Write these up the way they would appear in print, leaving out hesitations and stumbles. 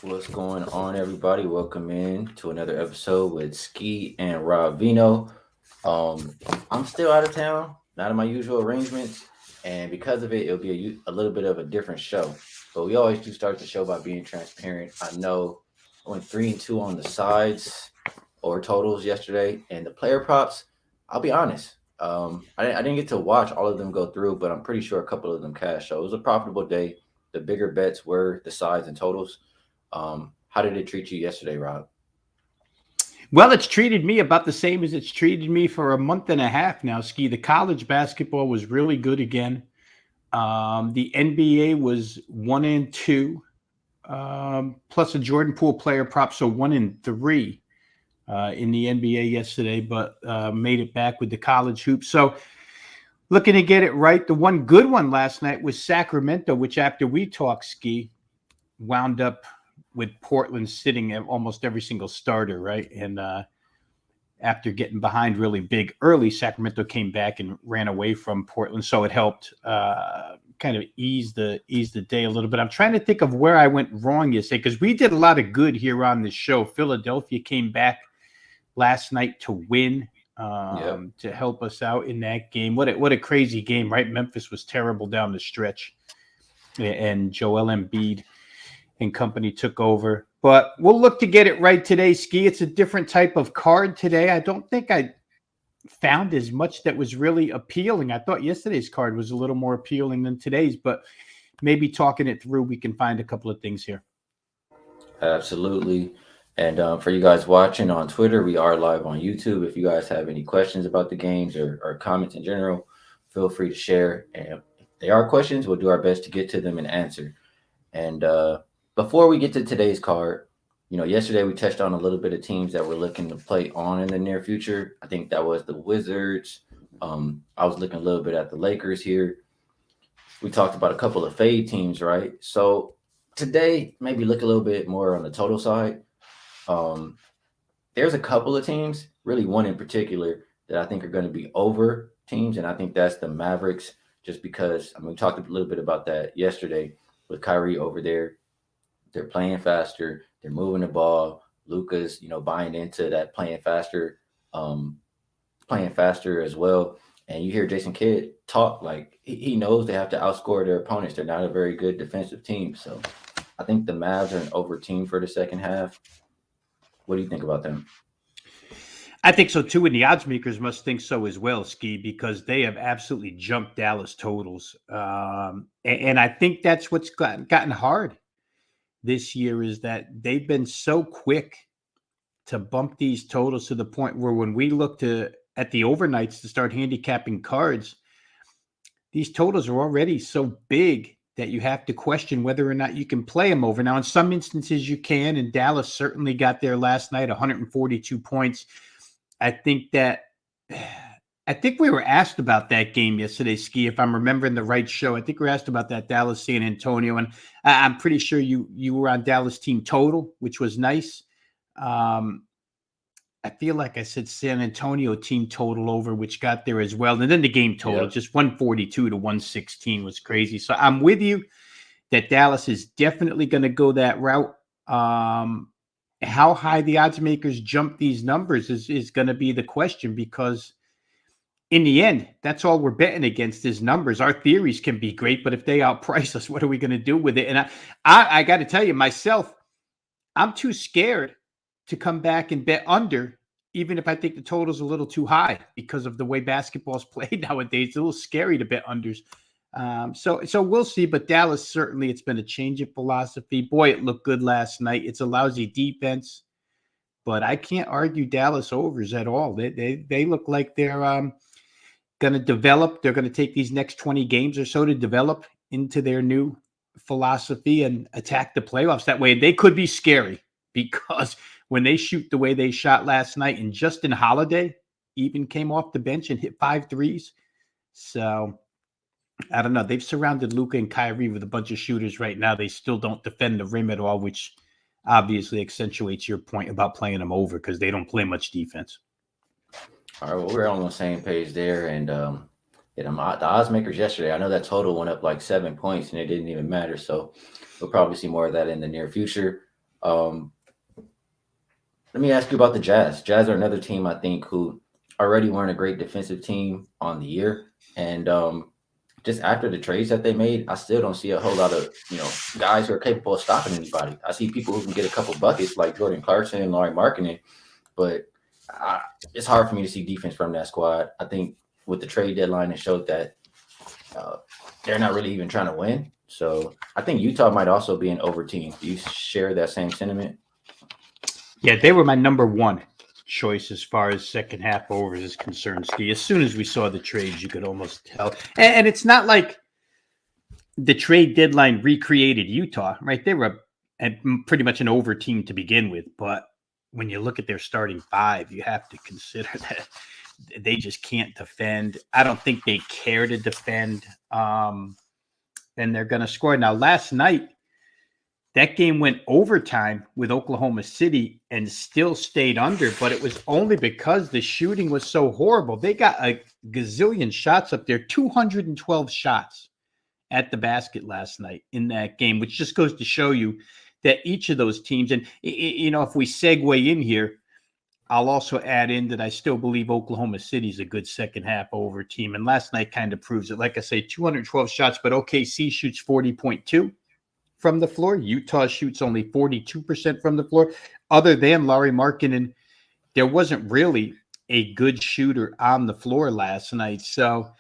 What's going on, everybody? Welcome in to another episode with Ski and Rob Vino. Um, I'm still out of town, not in my usual arrangements, and because of it, it'll be a little bit of a different show. But we always do start the show by being transparent. I know I went 3-2 on the sides or totals yesterday, and the player props. I'll be honest. I didn't get to watch all of them go through, but I'm pretty sure a couple of them cashed. So it was a profitable day. The bigger bets were the sides and totals. How did it treat you yesterday, Rob? Well, it's treated me about the same as it's treated me for a month and a half now, Ski. The college basketball was really good again. The NBA was 1-2, plus a Jordan Poole player prop, so 1-3 in the NBA yesterday, but made it back with the college hoops. So looking to get it right. The one good one last night was Sacramento, which after we talked, Ski, wound up with Portland sitting at almost every single starter, right? And after getting behind really big early, Sacramento came back and ran away from Portland, so it helped kind of ease the day a little bit. I'm trying to think of where I went wrong yesterday because we did a lot of good here on this show. Philadelphia came back last night to win, to help us out in that game. What a crazy game, right? Memphis was terrible down the stretch, and Joel Embiid and company took over. But we'll look to get it right today, Ski. It's a different type of card today. I don't think I found as much that was really appealing. I thought yesterday's card was a little more appealing than today's, but maybe talking it through, we can find a couple of things here. Absolutely. And for you guys watching on Twitter, we are live on YouTube. If you guys have any questions about the games or comments in general, feel free to share. And if they are questions, we'll do our best to get to them and answer. And before we get to today's card, yesterday we touched on a little bit of teams that we're looking to play on in the near future. I think that was the Wizards. I was looking a little bit at the Lakers here. We talked about a couple of fade teams, right? So today, maybe look a little bit more on the total side. There's a couple of teams, really one in particular, that I think are going to be over teams, and I think that's the Mavericks, just because, we talked a little bit about that yesterday with Kyrie over there. They're playing faster. They're moving the ball. Luka's, buying into that playing faster as well. And you hear Jason Kidd talk like he knows they have to outscore their opponents. They're not a very good defensive team. So I think the Mavs are an over team for the second half. What do you think about them? I think so too, and the odds makers must think so as well, Ski, because they have absolutely jumped Dallas totals. And I think that's what's gotten hard this year is that they've been so quick to bump these totals to the point where when we look at the overnights to start handicapping cards, these totals are already so big that you have to question whether or not you can play them over. Now, in some instances you can, and Dallas certainly got there last night, 142 points. I think we were asked about that game yesterday, Ski, if I'm remembering the right show. I think we were asked about that Dallas San Antonio, and I'm pretty sure you were on Dallas team total, which was nice. I feel like I said San Antonio team total over, which got there as well. And then the game total, just 142 to 116 was crazy. So I'm with you that Dallas is definitely going to go that route. How high the odds makers jump these numbers is going to be the question, because in the end, that's all we're betting against is numbers. Our theories can be great, but if they outprice us, what are we going to do with it? And I got to tell you myself, I'm too scared to come back and bet under, even if I think the total's a little too high because of the way basketball's played nowadays. It's a little scary to bet unders. So we'll see. But Dallas, certainly it's been a change of philosophy. Boy, it looked good last night. It's a lousy defense, but I can't argue Dallas overs at all. They look like they're going to develop. They're going to take these next 20 games or so to develop into their new philosophy and attack the playoffs. That way they could be scary, because when they shoot the way they shot last night, and Justin Holiday even came off the bench and hit 5 threes. So I don't know. They've surrounded Luka and Kyrie with a bunch of shooters right now. They still don't defend the rim at all, which obviously accentuates your point about playing them over, because they don't play much defense. All right, well, we're on the same page there. And the odds makers yesterday, I know that total went up like 7 points and it didn't even matter. So we'll probably see more of that in the near future. Um, Let me ask you about the Jazz. Jazz are another team I think who already weren't a great defensive team on the year, and just after the trades that they made, I still don't see a whole lot of guys who are capable of stopping anybody. I see people who can get a couple buckets like Jordan Clarkson and Laurie Markkinen, but I, it's hard for me to see defense from that squad. I think with the trade deadline, it showed that uh, they're not really even trying to win. So I think Utah might also be an over team. Do you share that same sentiment? Yeah, they were my number one choice as far as second half overs is concerned, Ski. As soon as we saw the trades, you could almost tell. And it's not like the trade deadline recreated Utah, right? They were pretty much an over team to begin with. But when you look at their starting five, you have to consider that they just can't defend. I don't think they care to defend. And they're going to score. Now, last night, that game went overtime with Oklahoma City and still stayed under, but it was only because the shooting was so horrible. They got a gazillion shots up there, 212 shots at the basket last night in that game, which just goes to show you that each of those teams, and if we segue in here, I'll also add in that I still believe Oklahoma City is a good second half over team. And last night kind of proves it. Like I say, 212 shots, but OKC shoots 40.2 from the floor. Utah shoots only 42% from the floor. Other than Laurie Markkinen, there wasn't really a good shooter on the floor last night. So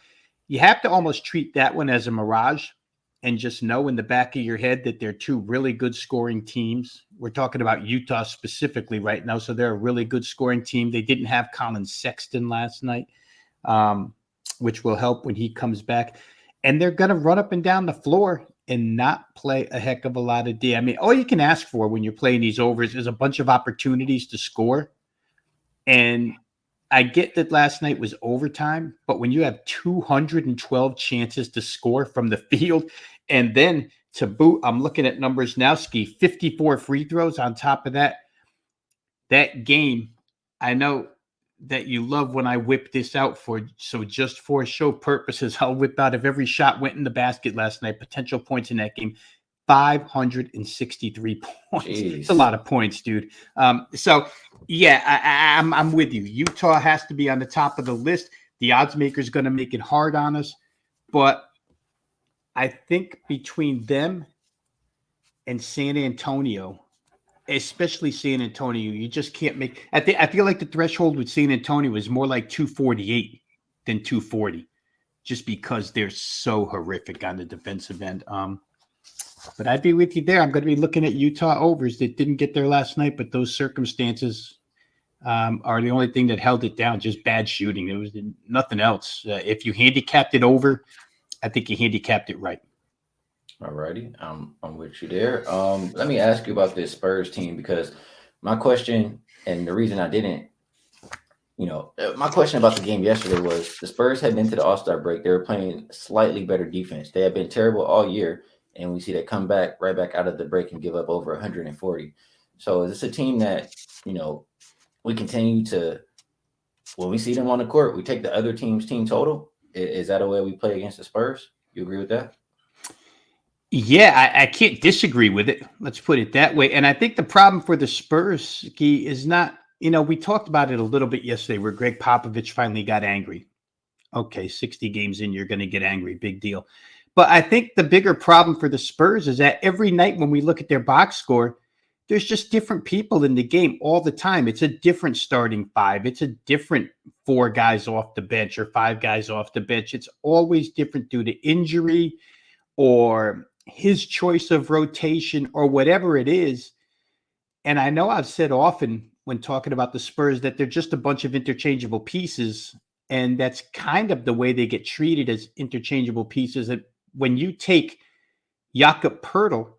you have to almost treat that one as a mirage and just know in the back of your head that they're two really good scoring teams. We're talking about Utah specifically right now, so they're a really good scoring team. They didn't have Colin Sexton last night, which will help when he comes back. And they're going to run up and down the floor and not play a heck of a lot of D. I mean, all you can ask for when you're playing these overs is a bunch of opportunities to score. And I get that last night was overtime, but when you have 212 chances to score from the field, and then to boot, I'm looking at numbers now, Ski, 54 free throws on top of that. That game, I know that you love when I whip this out so just for show purposes, I'll whip out if every shot went in the basket last night, potential points in that game, 563 points. Jeez. It's a lot of points, dude. So yeah, I'm with you. Utah has to be on the top of the list. The odds maker is going to make it hard on us, but I think between them and San Antonio, especially San Antonio, you just can't make. I feel like the threshold with San Antonio is more like 248 than 240, just because they're so horrific on the defensive end. But I'd be with you there. I'm going to be looking at Utah overs that didn't get there last night, but those circumstances are the only thing that held it down. Just bad shooting. There was nothing else. If you handicapped it over, I think you handicapped it right. All righty. I'm with you there. Let me ask you about this Spurs team, because my question, and the reason I didn't, my question about the game yesterday was the Spurs heading into the All-Star break. They were playing slightly better defense. They had been terrible all year, and we see they come back right back out of the break and give up over 140. So is this a team that, we continue to, when we see them on the court, we take the other team's team total? Is that a way we play against the Spurs? You agree with that? Yeah, I can't disagree with it. Let's put it that way. And I think the problem for the Spurs, Guy, is not, we talked about it a little bit yesterday where Greg Popovich finally got angry. Okay, 60 games in, you're going to get angry. Big deal. But I think the bigger problem for the Spurs is that every night when we look at their box score, there's just different people in the game all the time. It's a different starting five. It's a different 4 guys off the bench or 5 guys off the bench. It's always different due to injury or his choice of rotation or whatever it is. And I know I've said often when talking about the Spurs that they're just a bunch of interchangeable pieces. And that's kind of the way they get treated, as interchangeable pieces. And when you take Jakob Poeltl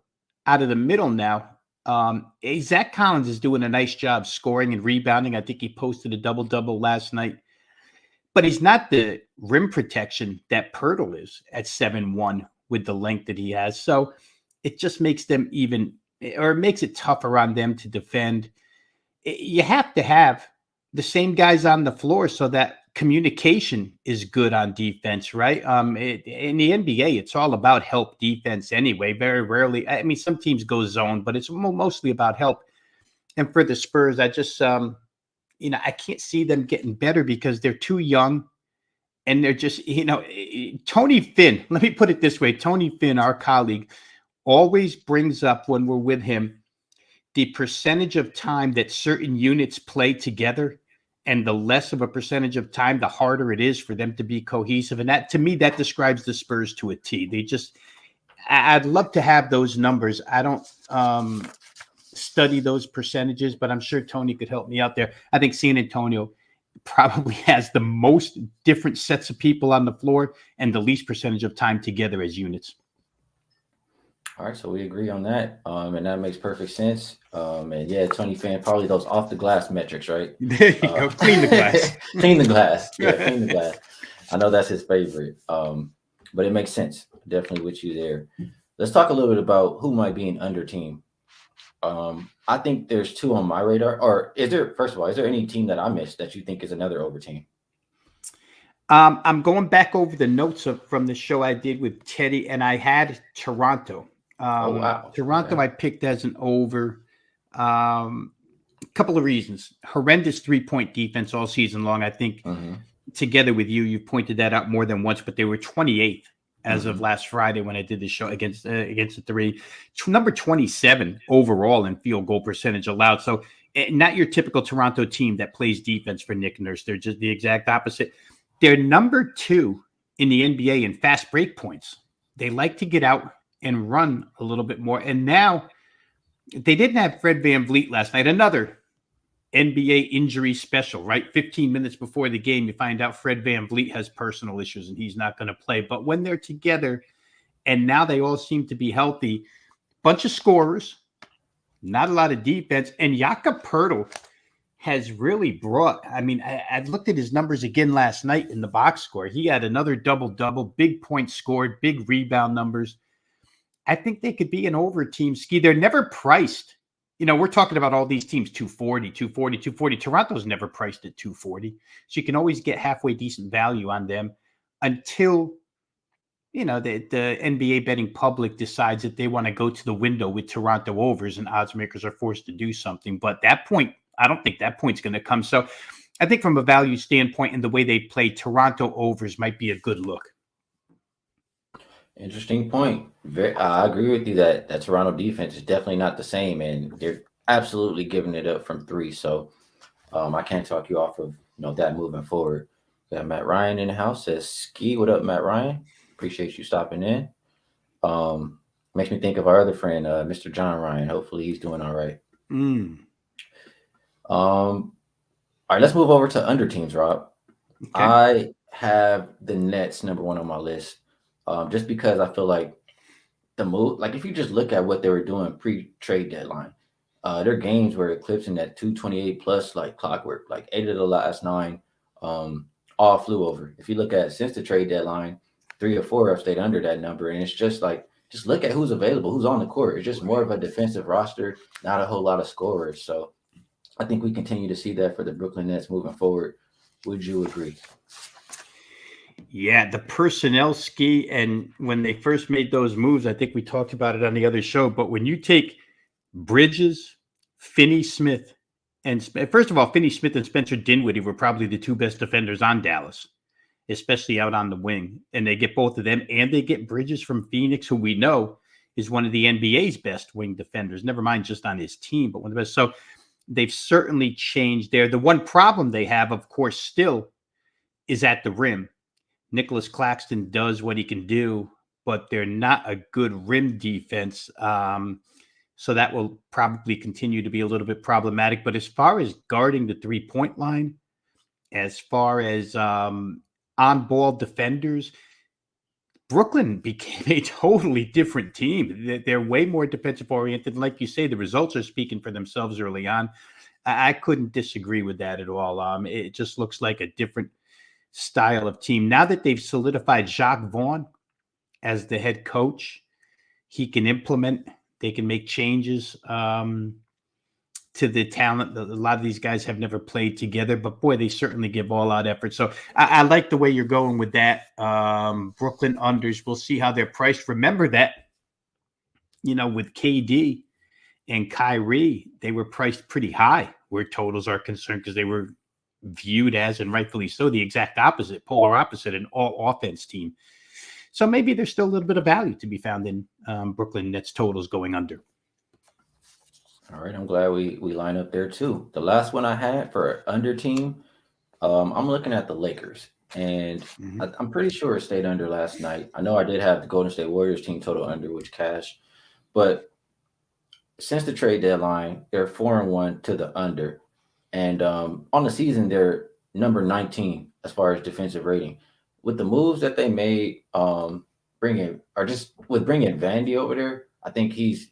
out of the middle now, Zach Collins is doing a nice job scoring and rebounding. I think he posted a double-double last night. But he's not the rim protection that Poeltl is at 7'1" with the length that he has. So it just makes them it makes it tougher on them to defend. You have to have the same guys on the floor so that communication is good on defense, right? In the NBA, it's all about help defense anyway. Very rarely, I mean, some teams go zone, but it's mostly about help. And for the Spurs, I just, I can't see them getting better because they're too young. And they're just, Tony Finn, let me put it this way. Tony Finn, our colleague, always brings up when we're with him the percentage of time that certain units play together, and the less of a percentage of time, the harder it is for them to be cohesive. And that, to me, that describes the Spurs to a T. They just, I'd love to have those numbers. I don't study those percentages, but I'm sure Tony could help me out there. I think San Antonio probably has the most different sets of people on the floor and the least percentage of time together as units. All right, so we agree on that, and that makes perfect sense. And yeah, Tony Fan, probably those off the glass metrics, right? There you go. Clean the glass. Clean the glass. Yeah, clean the glass. I know that's his favorite, but it makes sense. Definitely with you there. Let's talk a little bit about who might be an under team. I think there's two on my radar. Or is there? First of all, is there any team that I missed that you think is another over team? I'm going back over the notes from the show I did with Teddy, and I had Toronto. Wow. Toronto, okay. I picked as an over. A couple of reasons. Horrendous 3-point defense all season long. I think together with you pointed that out more than once, but they were 28th as of last Friday when I did the show against the three. Number 27 overall in field goal percentage allowed. So not your typical Toronto team that plays defense for Nick Nurse. They're just the exact opposite. They're number 2 in the NBA in fast break points. They like to get out and run a little bit more. And now they didn't have Fred VanVleet last night. Another NBA injury special, right? 15 minutes before the game, you find out Fred VanVleet has personal issues and he's not going to play. But when they're together and now they all seem to be healthy, bunch of scorers, not a lot of defense. And Jakob Poeltl has really brought, I mean, I looked at his numbers again last night in the box score. He had another double-double, big points scored, big rebound numbers. I think they could be an over team. Ski, they're never priced. We're talking about all these teams, 240, 240, 240. Toronto's never priced at 240. So you can always get halfway decent value on them until, the NBA betting public decides that they want to go to the window with Toronto overs and odds makers are forced to do something. But that point, I don't think that point's going to come. So I think from a value standpoint and the way they play, Toronto overs might be a good look. Interesting point. I agree with you that Toronto defense is definitely not the same, and they're absolutely giving it up from 3. So I can't talk you off of that moving forward. We got Matt Ryan in the house. Says Ski, what up, Matt Ryan? Appreciate you stopping in. Makes me think of our other friend, Mr. John Ryan. Hopefully he's doing all right. All right, let's move over to under teams, Rob. Okay. I have the Nets number 1 on my list. Just because I feel like the move, like if you just look at what they were doing pre-trade deadline, their games were eclipsing that 228 plus like clockwork, like 8 of the last 9 all flew over. If you look at since the trade deadline, 3 or 4 have stayed under that number. And it's just like, just look at who's available, who's on the court. It's just more of a defensive roster, not a whole lot of scorers. So I think we continue to see that for the Brooklyn Nets moving forward. Would you agree? Yeah, the personnel, Ski, and when they first made those moves, I think we talked about it on the other show, but when you take Bridges, Finney-Smith, and first of all, Finney-Smith and Spencer Dinwiddie were probably the 2 best defenders on Dallas, especially out on the wing, and they get both of them, and they get Bridges from Phoenix, who we know is one of the NBA's best wing defenders, never mind just on his team, but one of the best. So they've certainly changed there. The one problem they have, of course, still is at the rim. Nicholas Claxton does what he can do, but they're not a good rim defense. So that will probably continue to be a little bit problematic. But as far as guarding the 3-point line, as far as on-ball defenders, Brooklyn became a totally different team. They're way more defensive-oriented. Like you say, the results are speaking for themselves early on. I couldn't disagree with that at all. It just looks like a different style of team. Now that they've solidified Jacques Vaughn as the head coach, he can implement, they can make changes. To to the talent. A lot of these guys have never played together, but boy, they certainly give all out effort. So I like the way you're going with that. Brooklyn unders, we'll see how they're priced. Remember that, with KD and Kyrie, they were priced pretty high where totals are concerned because they were viewed as, and rightfully so, the exact opposite, polar opposite, an all offense team. So maybe there's still a little bit of value to be found in Brooklyn Nets totals going under. All right, I'm glad we line up there too. The last one I had for under team, I'm looking at the Lakers, and I'm pretty sure it stayed under last night. I know I did have the Golden State Warriors team total under, which cashed, but since the trade deadline, they're 4-1 to the under, and on the season they're number 19 as far as defensive rating. With the moves that they made, bringing Vandy over there, I think he's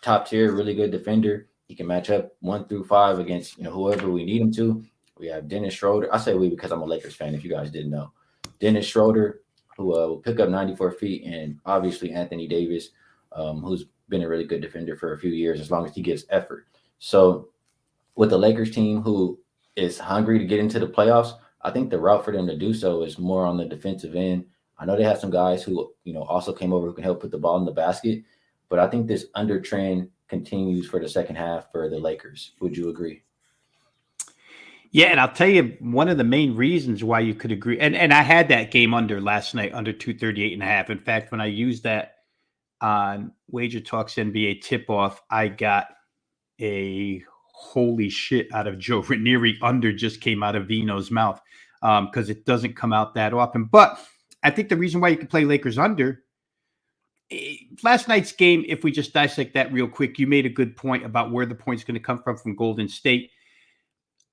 top tier, really good defender. He can match up 1 through 5 against whoever we need him to. We have Dennis Schroeder. I say we because I'm a Lakers fan. If you guys didn't know, Dennis Schroeder, who will pick up 94 feet, and obviously Anthony Davis, who's been a really good defender for a few years as long as he gives effort. So with the Lakers team, who is hungry to get into the playoffs, I think the route for them to do so is more on the defensive end. I know they have some guys who also came over who can help put the ball in the basket, but I think this under trend continues for the second half for the Lakers. Would you agree? Yeah, and I'll tell you one of the main reasons why you could agree. And I had that game under last night, under 238.5. In fact, when I used that on Wager Talks NBA tip-off, I got a holy shit out of Joe Ranieri. Under just came out of Vino's mouth because it doesn't come out that often. But I think the reason why you can play Lakers under, last night's game, if we just dissect that real quick, you made a good point about where the point's going to come from Golden State.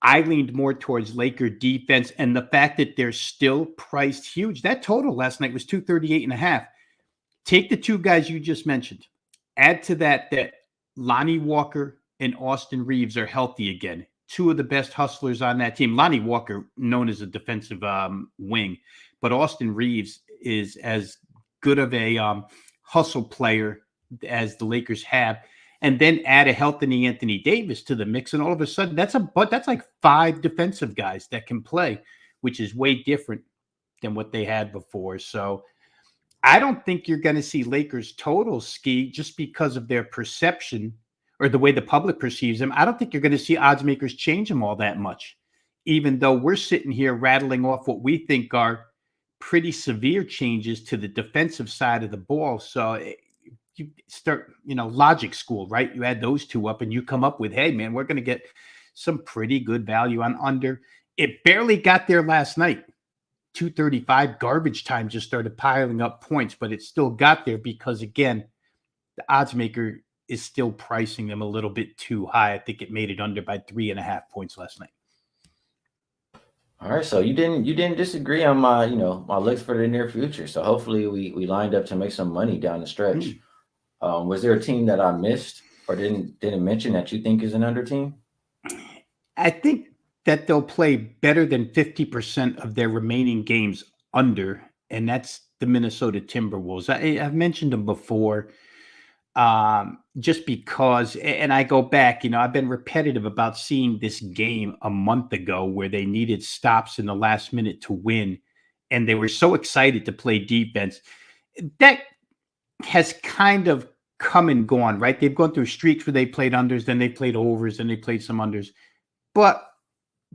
I leaned more towards Laker defense and the fact that they're still priced huge. That total last night was 238.5. Take the two guys you just mentioned. Add to that Lonnie Walker and Austin Reeves are healthy again. Two of the best hustlers on that team. Lonnie Walker, known as a defensive wing, but Austin Reeves is as good of a hustle player as the Lakers have. And then add a healthy Anthony Davis to the mix, and all of a sudden that's like 5 defensive guys that can play, which is way different than what they had before. So I don't think you're going to see Lakers total ski just because of their perception or the way the public perceives them. I don't think you're going to see odds makers change them all that much, even though we're sitting here rattling off what we think are pretty severe changes to the defensive side of the ball. So you start, logic school, right? You add those two up and you come up with, hey, man, we're going to get some pretty good value on under. It barely got there last night. 235 garbage time just started piling up points, but it still got there because, again, the odds maker is still pricing them a little bit too high. I think it made it under by 3.5 points last night. All right, so you didn't disagree on my my looks for the near future. So hopefully we lined up to make some money down the stretch. Was there a team that I missed or didn't mention that you think is an under team? I think that they'll play better than 50% of their remaining games under, and that's the Minnesota Timberwolves. I've mentioned them before just because, and I go back, I've been repetitive about seeing this game a month ago where they needed stops in the last minute to win, and they were so excited to play defense. That has kind of come and gone, right? They've gone through streaks where they played unders, then they played overs, then they played some unders. But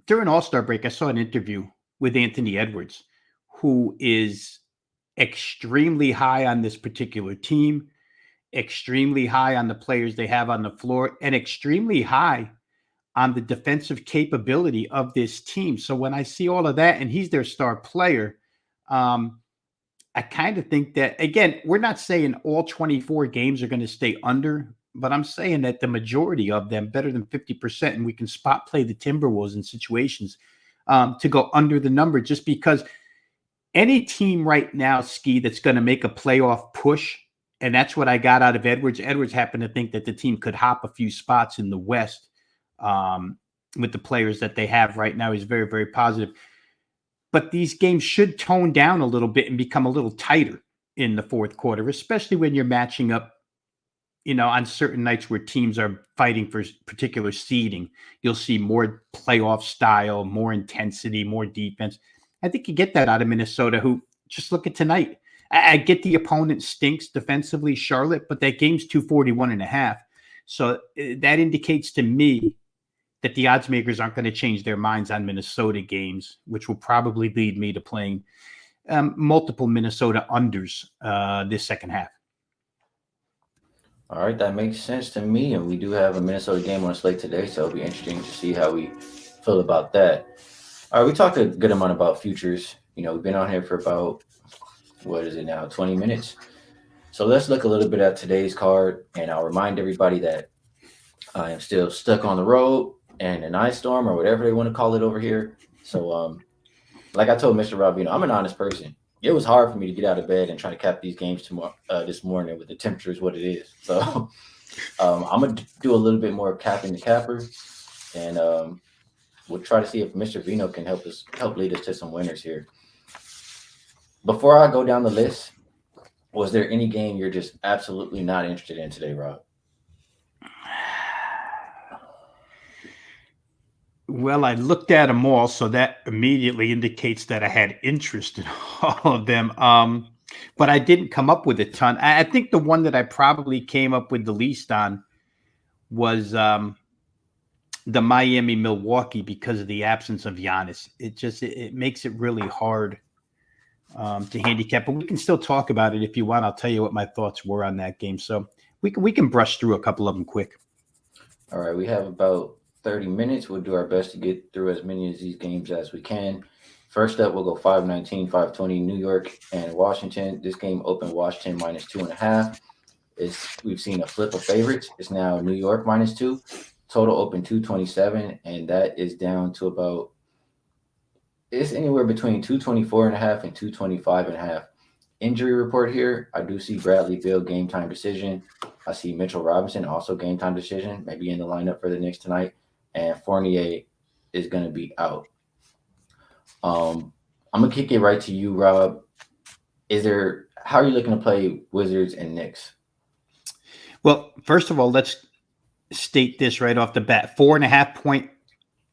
during All-Star break, I saw an interview with Anthony Edwards, who is extremely high on this particular team, extremely high on the players they have on the floor, and extremely high on the defensive capability of this team. So when I see all of that, and he's their star player, I kind of think that, again, we're not saying all 24 games are going to stay under, but I'm saying that the majority of them, better than 50%, and we can spot play the Timberwolves in situations to go under the number, just because any team right now, Ski, that's going to make a playoff push, and that's what I got out of Edwards. Edwards happened to think that the team could hop a few spots in the West with the players that they have right now. He's very, very positive. But these games should tone down a little bit and become a little tighter in the fourth quarter, especially when you're matching up on certain nights where teams are fighting for particular seeding, you'll see more playoff style, more intensity, more defense. I think you get that out of Minnesota, who just look at tonight. I get the opponent stinks defensively, Charlotte, but that game's 241.5. So that indicates to me that the odds makers aren't going to change their minds on Minnesota games, which will probably lead me to playing multiple Minnesota unders this second half. All right, that makes sense to me. And we do have a Minnesota game on the slate today, so it'll be interesting to see how we feel about that. All right, we talked a good amount about futures. We've been on here for about, 20 minutes. So let's look a little bit at today's card, and I'll remind everybody that I am still stuck on the road and an ice storm or whatever they want to call it over here. So, like I told Mr. Rob, I'm an honest person. It was hard for me to get out of bed and try to cap these games this morning with the temperatures what it is. So I'm going to do a little bit more capping the capper, and we'll try to see if Mr. Vino can help lead us to some winners here. Before I go down the list, was there any game you're just absolutely not interested in today, Rob? Well, I looked at them all, so that immediately indicates that I had interest in all of them. But I didn't come up with a ton. I think the one that I probably came up with the least on was the Miami-Milwaukee because of the absence of Giannis. It makes it really hard to handicap. But we can still talk about it if you want. I'll tell you what my thoughts were on that game. So we can brush through a couple of them quick. All right, we have about 30 minutes. We'll do our best to get through as many of these games as we can. First up, we'll go 5:19, 5:20, New York and Washington. This game opened Washington -2.5. We've seen a flip of favorites. It's now New York -2. Total open 227, and that is down to about, it's anywhere between 224.5 and 225.5. Injury report here. I do see Bradley Beal game time decision. I see Mitchell Robinson also game time decision, maybe in the lineup for the Knicks tonight. And Fournier is going to be out. I'm going to kick it right to you, Rob. How are you looking to play Wizards and Knicks? Well, first of all, let's state this right off the bat. 4.5-point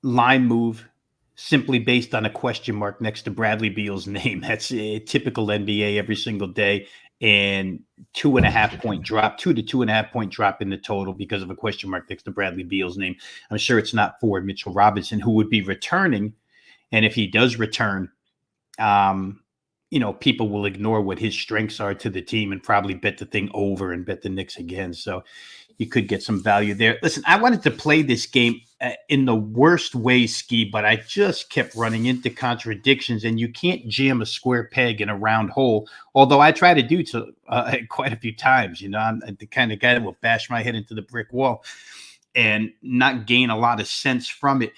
line move simply based on a question mark next to Bradley Beal's name. That's a typical NBA every single day. And 2.5-point drop, 2 to 2.5-point drop in the total because of a question mark next to Bradley Beal's name. I'm sure it's not for Mitchell Robinson, who would be returning. And if he does return, people will ignore what his strengths are to the team and probably bet the thing over and bet the Knicks again. So you could get some value there. Listen, I wanted to play this game in the worst way, Ski, but I just kept running into contradictions, and you can't jam a square peg in a round hole, although I try to do so quite a few times. I'm the kind of guy that will bash my head into the brick wall and not gain a lot of sense from it.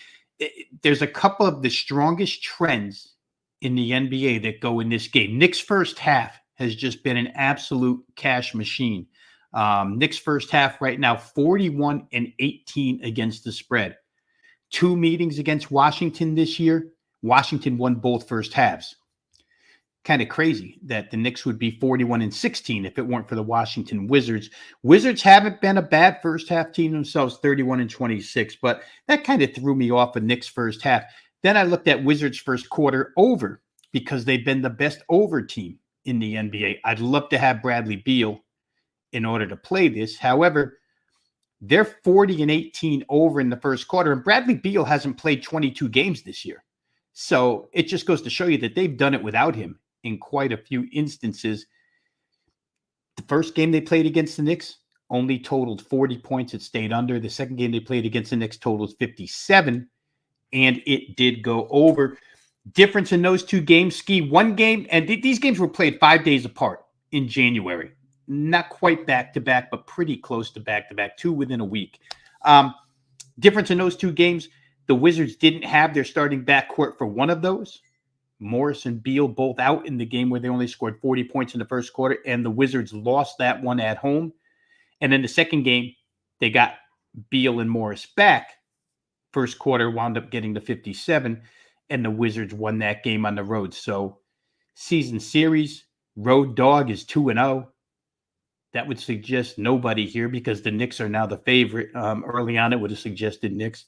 There's a couple of the strongest trends in the NBA that go in this game. Knicks' first half has just been an absolute cash machine. Knicks first half right now, 41-18 against the spread. 2 meetings against Washington this year. Washington won both first halves. Kind of crazy that the Knicks would be 41-16 if it weren't for the Washington Wizards. Wizards haven't been a bad first half team themselves, 31-26, but that kind of threw me off of Knicks first half. Then I looked at Wizards first quarter over because they've been the best over team in the NBA. I'd love to have Bradley Beal in order to play this. However, they're 40-18 over in the first quarter, and Bradley Beal hasn't played 22 games this year. So it just goes to show you that they've done it without him in quite a few instances. The first game they played against the Knicks only totaled 40 points. It stayed under. The second game they played against the Knicks totaled 57, and it did go over. Difference in those two games, Ski, one game, and these games were played 5 days apart in January. Not quite back-to-back, but pretty close to back-to-back, 2 within a week. Difference in those two games, the Wizards didn't have their starting backcourt for one of those. Morris and Beal both out in the game where they only scored 40 points in the first quarter, and the Wizards lost that one at home. And then the second game, they got Beal and Morris back. First quarter wound up getting to 57, and the Wizards won that game on the road. So season series, road dog is 2-0. That would suggest nobody here because the Knicks are now the favorite. Early on, it would have suggested Knicks.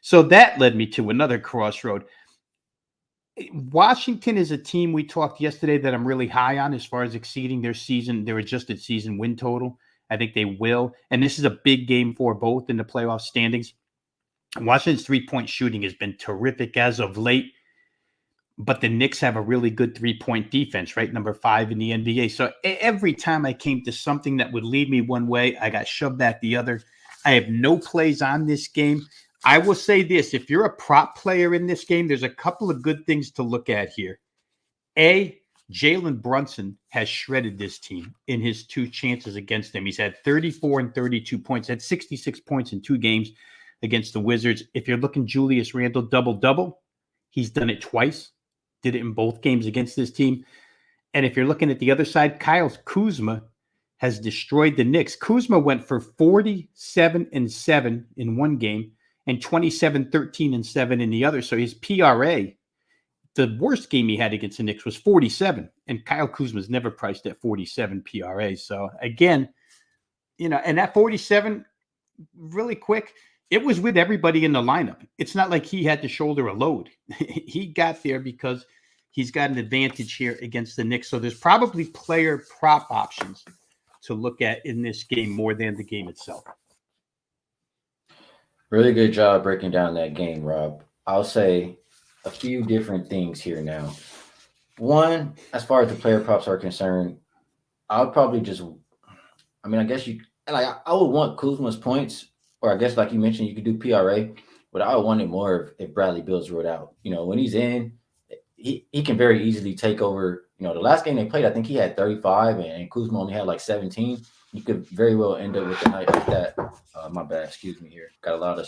So that led me to another crossroad. Washington is a team we talked yesterday that I'm really high on as far as exceeding their adjusted season win total. I think they will. And this is a big game for both in the playoff standings. Washington's 3-point shooting has been terrific as of late, but the Knicks have a really good 3-point defense, right? Number 5 in the NBA. So every time I came to something that would lead me one way, I got shoved back the other. I have no plays on this game. I will say this, if you're a prop player in this game, there's a couple of good things to look at here. A, Jalen Brunson has shredded this team in his 2 chances against them. He's had 34 and 32 points, had 66 points in 2 games against the Wizards. If you're looking Julius Randle double-double, he's done it twice. Did it in both games against this team. And if you're looking at the other side, Kyle Kuzma has destroyed the Knicks. Kuzma went for 47-7 in one game and 27-13-7 in the other. So his PRA, the worst game he had against the Knicks was 47. And Kyle Kuzma's never priced at 47 PRA. So again, and that 47, really quick, it was with everybody in the lineup. It's not like he had to shoulder a load. He got there because he's got an advantage here against the Knicks. So there's probably player prop options to look at in this game more than the game itself. Really good job breaking down that game, Rob. I'll say a few different things here now. One, as far as the player props are concerned, I would probably I would want Kuzma's points, or I guess like you mentioned, you could do PRA, but I would want it more if Bradley Beal's ruled out. When he's in, he can very easily take over. The last game they played, I think he had 35 and Kuzma only had like 17. You could very well end up with a night like that. My bad, excuse me here. Got a lot of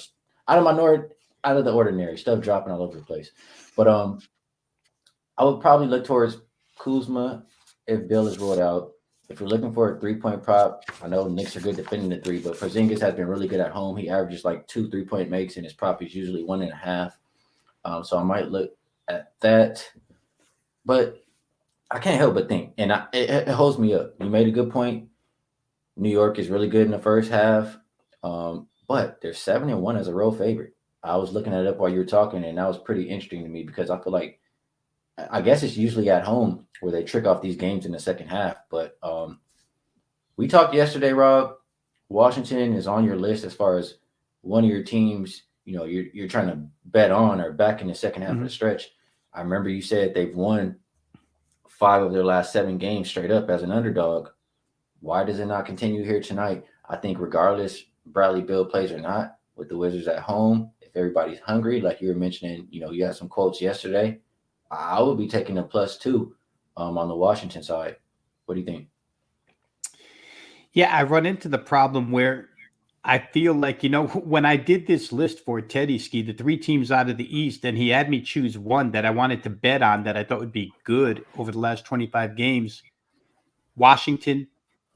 out of the ordinary stuff dropping all over the place. But I would probably look towards Kuzma if Bill is ruled out. If you're looking for a 3-point prop, I know Knicks are good defending the 3, but Porzingis has been really good at home. He averages like 2 3-point makes, and his prop is usually 1.5. So I might look at that. But I can't help but think, and it holds me up. You made a good point. New York is really good in the first half, but they're 7-1 as a road favorite. I was looking it up while you were talking, and that was pretty interesting to me because I feel like, I guess it's usually at home where they trick off these games in the second half. But we talked yesterday, Rob. Washington is on your list as far as one of your teams, you're trying to bet on or back in the second half of the stretch. I remember you said they've won 5 of their last 7 games straight up as an underdog. Why does it not continue here tonight? I think regardless, Bradley Beal plays or not, with the Wizards at home, if everybody's hungry, like you were mentioning, you had some quotes yesterday, I would be taking a +2 on the Washington side. What do you think? Yeah, I run into the problem where I feel like, when I did this list for Teddy Ski, the 3 teams out of the East, and he had me choose one that I wanted to bet on that I thought would be good over the last 25 games, Washington,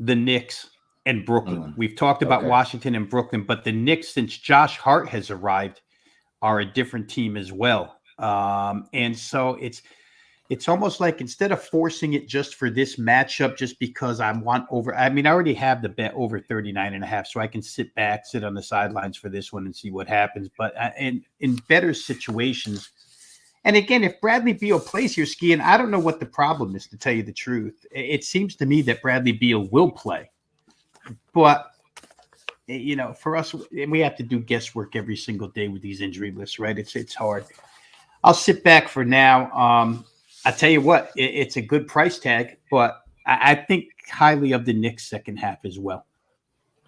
the Knicks, and Brooklyn. We've talked about Washington and Brooklyn, but the Knicks, since Josh Hart has arrived, are a different team as well. And so it's almost like instead of forcing it just for this matchup, just because I already have the bet over 39.5, so I can sit on the sidelines for this one and see what happens. But in better situations, and again, if Bradley Beal plays here, Skiing, I don't know what the problem is, to tell you the truth. It seems to me that Bradley Beal will play. But, for us, we have to do guesswork every single day with these injury lists, right? It's hard. I'll sit back for now. I tell you what, it's a good price tag, but I think highly of the Knicks second half as well.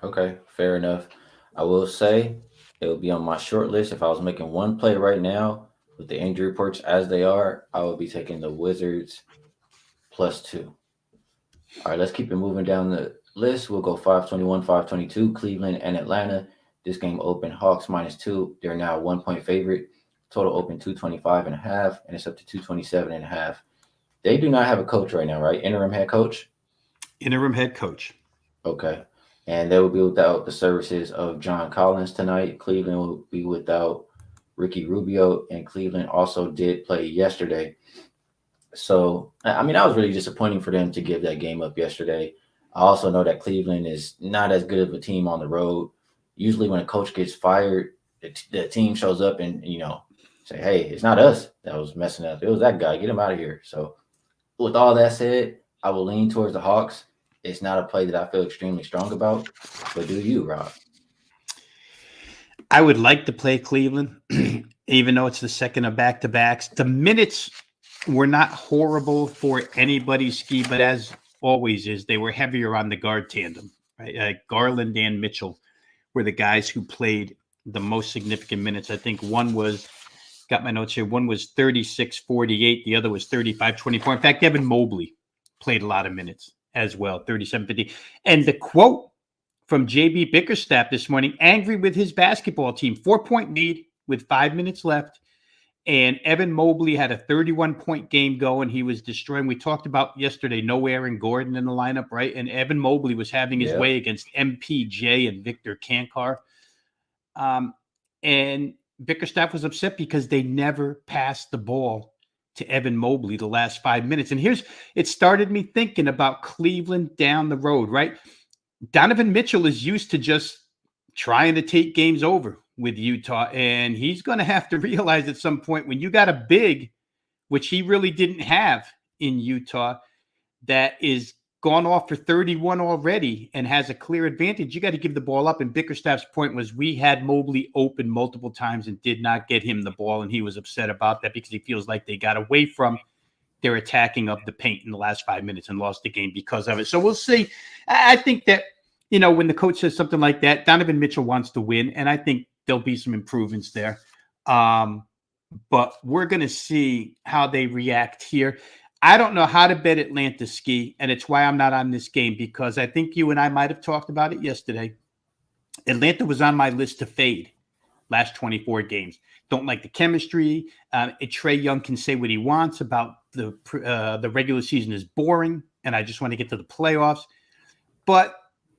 Okay, fair enough. I will say it will be on my short list. If I was making one play right now with the injury reports as they are, I would be taking the Wizards +2. All right, let's keep it moving down the list. We'll go 521, 522, Cleveland and Atlanta. This game opened Hawks -2. They're now 1-point favorite. Total open 225.5, and it's up to 227.5. They do not have a coach right now, right? Interim head coach? Interim head coach. Okay. And they will be without the services of John Collins tonight. Cleveland will be without Ricky Rubio, and Cleveland also did play yesterday. So, that was really disappointing for them to give that game up yesterday. I also know that Cleveland is not as good of a team on the road. Usually, when a coach gets fired, the team shows up and say, "Hey, it's not us that was messing up. It was that guy. Get him out of here." So, with all that said, I will lean towards the Hawks. It's not a play that I feel extremely strong about, but do you, Rob? I would like to play Cleveland, even though it's the second of back to backs. The minutes were not horrible for anybody's ski, but as always is, they were heavier on the guard tandem. Right? Garland and Mitchell were the guys who played the most significant minutes. I think one was, got my notes here, one was 36-48, the other was 35-24. In fact, Evan Mobley played a lot of minutes as well, 37-50. And the quote from JB Bickerstaff this morning, angry with his basketball team, 4-point lead with 5 minutes left. And Evan Mobley had a 31-point game going. He was destroying. We talked about yesterday, no Aaron Gordon in the lineup, right? And Evan Mobley was having his Yeah. way against MPJ and Victor Kankar. And Bickerstaff was upset because they never passed the ball to Evan Mobley the last 5 minutes. And it started me thinking about Cleveland down the road, right? Donovan Mitchell is used to just trying to take games over with Utah, and he's going to have to realize at some point when you got a big, which he really didn't have in Utah, that is gone off for 31 already and has a clear advantage, you got to give the ball up. And Bickerstaff's point was we had Mobley open multiple times and did not get him the ball, and he was upset about that because he feels like they got away from their attacking of the paint in the last 5 minutes and lost the game because of it. So we'll see. I think that, when the coach says something like that, Donovan Mitchell wants to win, and I think there'll be some improvements there. But we're going to see how they react here. I don't know how to bet Atlanta ski, and it's why I'm not on this game, because I think you and I might have talked about it yesterday. Atlanta was on my list to fade last 24 games. Don't like the chemistry. Trae Young can say what he wants about the regular season is boring, and I just want to get to the playoffs. But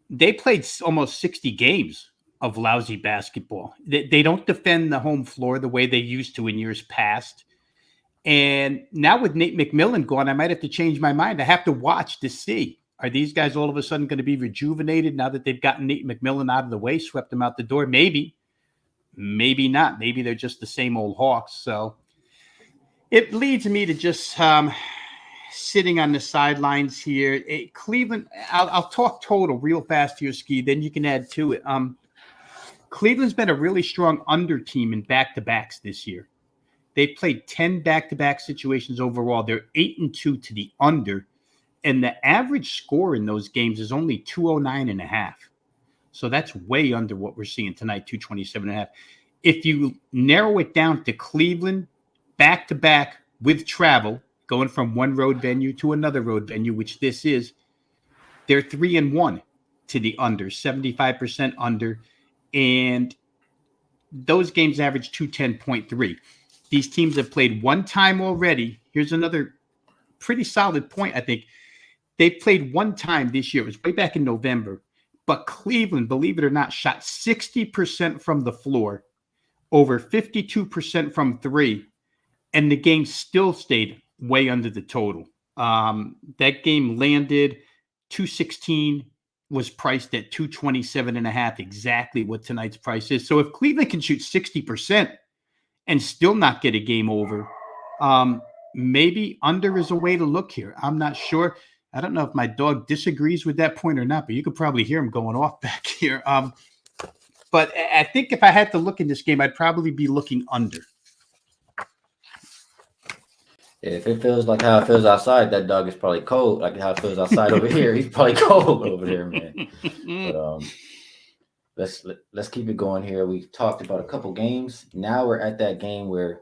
they played almost 60 games of lousy basketball. They don't defend the home floor the way they used to in years past. And now with Nate McMillan gone, I might have to change my mind. I have to watch to see, are these guys all of a sudden going to be rejuvenated now that they've gotten Nate McMillan out of the way, swept them out the door? Maybe not. Maybe they're just the same old Hawks. So it leads me to just sitting on the sidelines here. Cleveland, I'll talk total real fast here, Ski, then you can add to it. Cleveland's been a really strong under team in back-to-backs this year. They've played 10 back-to-back situations overall. They're 8-2 to the under, and the average score in those games is only 209.5. So that's way under what we're seeing tonight, 227.5. If you narrow it down to Cleveland, back-to-back with travel, going from one road venue to another road venue, which this is, they're 3-1 to the under, 75% under, and those games average 210.3. These teams have played one time already. Here's another pretty solid point, I think. They've played one time this year. It was way back in November. But Cleveland, believe it or not, shot 60% from the floor, over 52% from three, and the game still stayed way under the total. That game landed 216, was priced at 227.5, exactly what tonight's price is. So if Cleveland can shoot 60% and still not get a game over, maybe under is a way to look here. I'm not sure. I don't know if my dog disagrees with that point or not, but you could probably hear him going off back here. But I think if I had to look in this game, I'd probably be looking under. If it feels like how it feels outside, that dog is probably cold. Like how it feels outside over here, he's probably cold over there, man. But let's keep it going here. We talked about a couple games. Now we're at that game where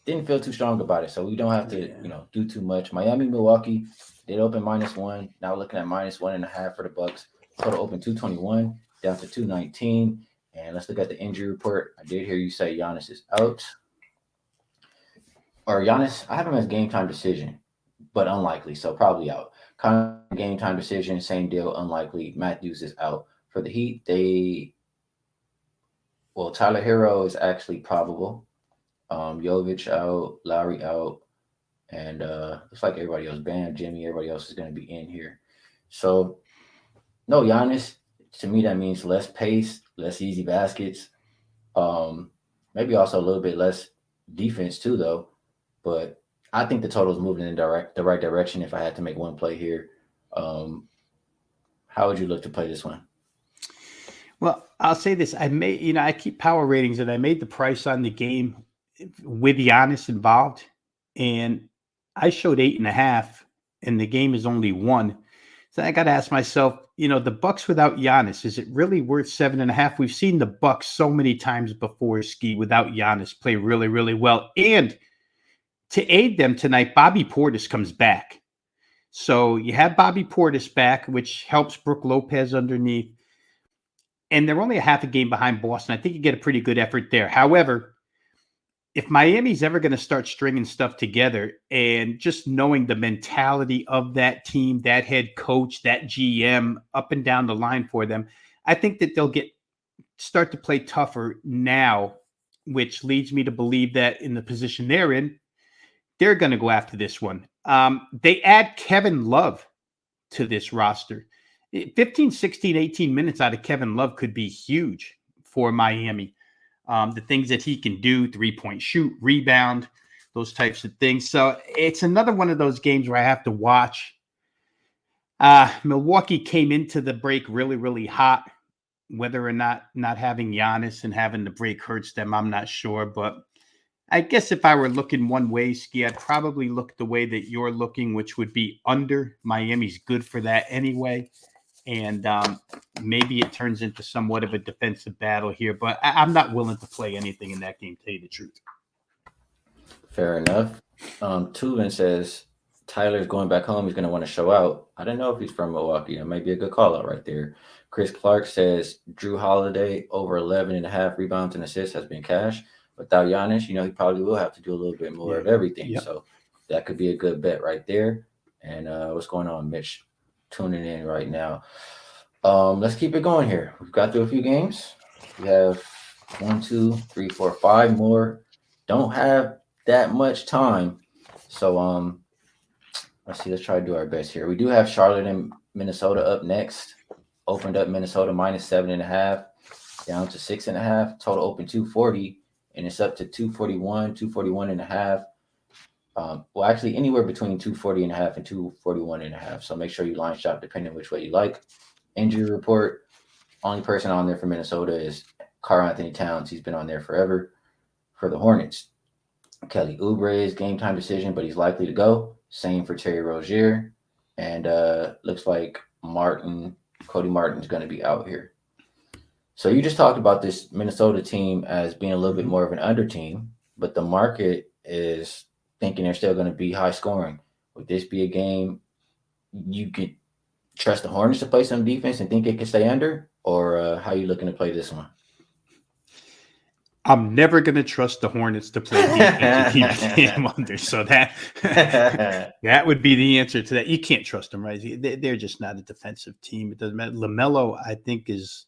didn't feel too strong about it, so we don't have to do too much. Miami, Milwaukee did open -1. Now we're looking at -1.5 for the Bucks. Total open 221 down to 219. And let's look at the injury report. I did hear you say Giannis is out. Or Giannis, I have him as game time decision, but unlikely, so probably out. Kind of game time decision, same deal, unlikely. Matthews is out. For the Heat, Tyler Hero is actually probable. Jovic out, Lowry out, and looks like everybody else, Bam, Jimmy, everybody else is going to be in here. So No, Giannis, to me, that means less pace, less easy baskets. Maybe also a little bit less defense too, though. But I think the total is moving in the right direction. If I had to make one play here, um, how would you look to play this one? Well, I'll say this. I keep power ratings and I made the price on the game with Giannis involved. And I showed 8.5 and the game is only one. So I got to ask myself, the Bucks without Giannis, is it really worth 7.5? We've seen the Bucks so many times before, Ski, without Giannis play really, really well. And to aid them tonight, Bobby Portis comes back. So you have Bobby Portis back, which helps Brook Lopez underneath. And they're only a half a game behind Boston. I think you get a pretty good effort there. However, if Miami's ever going to start stringing stuff together and just knowing the mentality of that team, that head coach, that GM up and down the line for them, I think that they'll start to play tougher now, which leads me to believe that in the position they're in, they're going to go after this one. They add Kevin Love to this roster. 15, 16, 18 minutes out of Kevin Love could be huge for Miami. The things that he can do, 3-point shoot, rebound, those types of things. So it's another one of those games where I have to watch. Milwaukee came into the break really, really hot. Whether or not having Giannis and having the break hurts them, I'm not sure. But I guess if I were looking one way, Ski, I'd probably look the way that you're looking, which would be under. Miami's good for that anyway. And maybe it turns into somewhat of a defensive battle here. But I'm not willing to play anything in that game, to tell you the truth. Fair enough. Tuvin says Tyler's going back home. He's going to want to show out. I don't know if he's from Milwaukee. That might be a good call out right there. Chris Clark says Drew Holiday over 11.5 rebounds and assists has been cash. Without Giannis, he probably will have to do a little bit more of everything. Yep. So that could be a good bet right there. And what's going on, Mitch? Tuning in right now. Let's keep it going here. We've got through a few games. We have 1, 2, 3, 4, 5 more. Don't have that much time. So let's see. Let's try to do our best here. We do have Charlotte and Minnesota up next. Opened up Minnesota minus 7.5, down to 6.5. Total open 240, and it's up to 241, 241.5. Well, actually, anywhere between 240.5 and 241.5. So make sure you line shop depending on which way you like. Injury report. Only person on there for Minnesota is Karl-Anthony Towns. He's been on there forever. For the Hornets, Kelly Oubre's game time decision, but he's likely to go. Same for Terry Rozier. And looks like Cody Martin's going to be out here. So you just talked about this Minnesota team as being a little bit more of an under team, but the market is thinking they're still going to be high scoring. Would this be a game you could trust the Hornets to play some defense and think it can stay under? Or how are you looking to play this one? I'm never going to trust the Hornets to play defense and keep the game under. So that would be the answer to that. You can't trust them, right? They're just not a defensive team. It doesn't matter. LaMelo, I think, is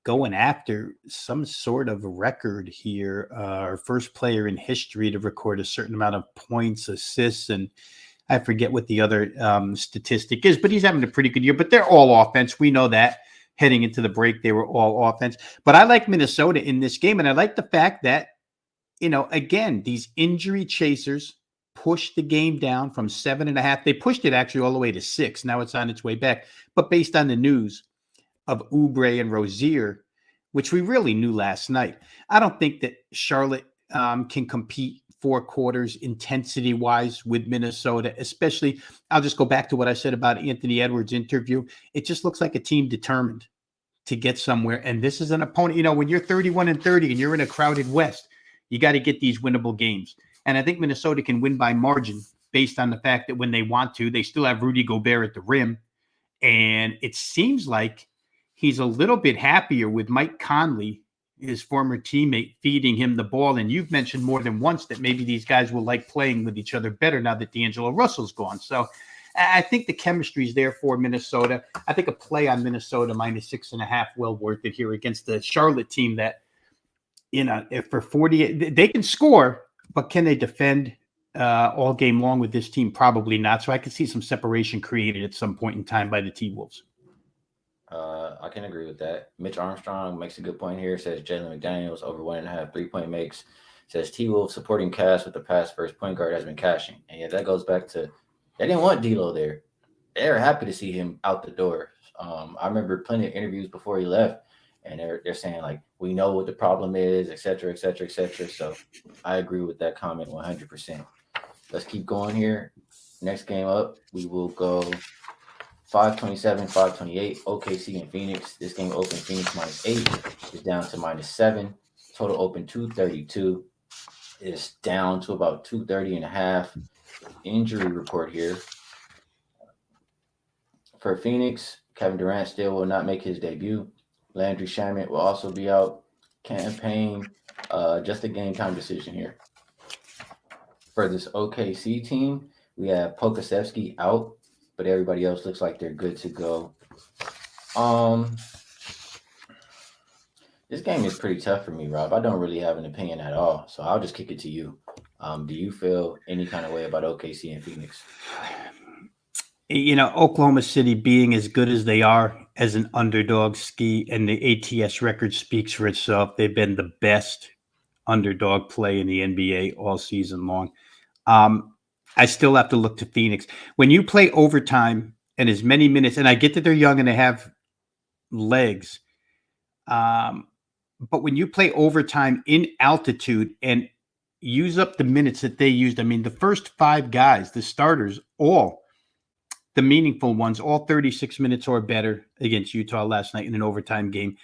going after some sort of record here. Our first player in history to record a certain amount of points, assists, and I forget what the other statistic is, but he's having a pretty good year. But they're all offense. We know that. Heading into the break, they were all offense. But I like Minnesota in this game, and I like the fact that, again, these injury chasers pushed the game down from 7.5. They pushed it actually all the way to 6. Now it's on its way back. But based on the news of Oubre and Rozier, which we really knew last night, I don't think that Charlotte can compete 4 quarters intensity-wise with Minnesota, especially. I'll just go back to what I said about Anthony Edwards' interview. It just looks like a team determined to get somewhere. And this is an opponent, when you're 31-30 and you're in a crowded West, you got to get these winnable games. And I think Minnesota can win by margin based on the fact that when they want to, they still have Rudy Gobert at the rim. And it seems like he's a little bit happier with Mike Conley, his former teammate, feeding him the ball. And you've mentioned more than once that maybe these guys will like playing with each other better now that D'Angelo Russell's gone. So I think the chemistry is there for Minnesota. I think a play on Minnesota minus 6.5 well worth it here against the Charlotte team that, if for 48, they can score, but can they defend all game long with this team? Probably not. So I could see some separation created at some point in time by the T-Wolves. I can agree with that. Mitch Armstrong makes a good point here. Says Jalen McDaniels over 1.5 3-point makes. Says T Wolves supporting Cass with the pass first point guard has been cashing. And yeah, that goes back to they didn't want D'Lo there. They were happy to see him out the door. I remember plenty of interviews before he left, and they're saying like we know what the problem is, et cetera, et cetera, et cetera. So I agree with that comment 100%. Let's keep going here. Next game up, we will go 527, 528, OKC and Phoenix. This game open Phoenix -8 is down to -7. Total open 232 is down to about 230 and a half. Injury report here. For Phoenix, Kevin Durant still will not make his debut. Landry Shamet will also be out. Campaign, just a game time decision here. For this OKC team, we have Pokasevsky out, but everybody else looks like they're good to go. This game is pretty tough for me, Rob. I don't really have an opinion at all, so I'll just kick it to you. Do you feel any kind of way about OKC and Phoenix? Oklahoma City being as good as they are as an underdog ski, and the ATS record speaks for itself. They've been the best underdog play in the NBA all season long. I still have to look to Phoenix. When you play overtime and as many minutes, and I get that they're young and they have legs, but when you play overtime in altitude and use up the minutes that they used, I mean, the first 5 guys, the starters, all the meaningful ones, all 36 minutes or better against Utah last night in an overtime game,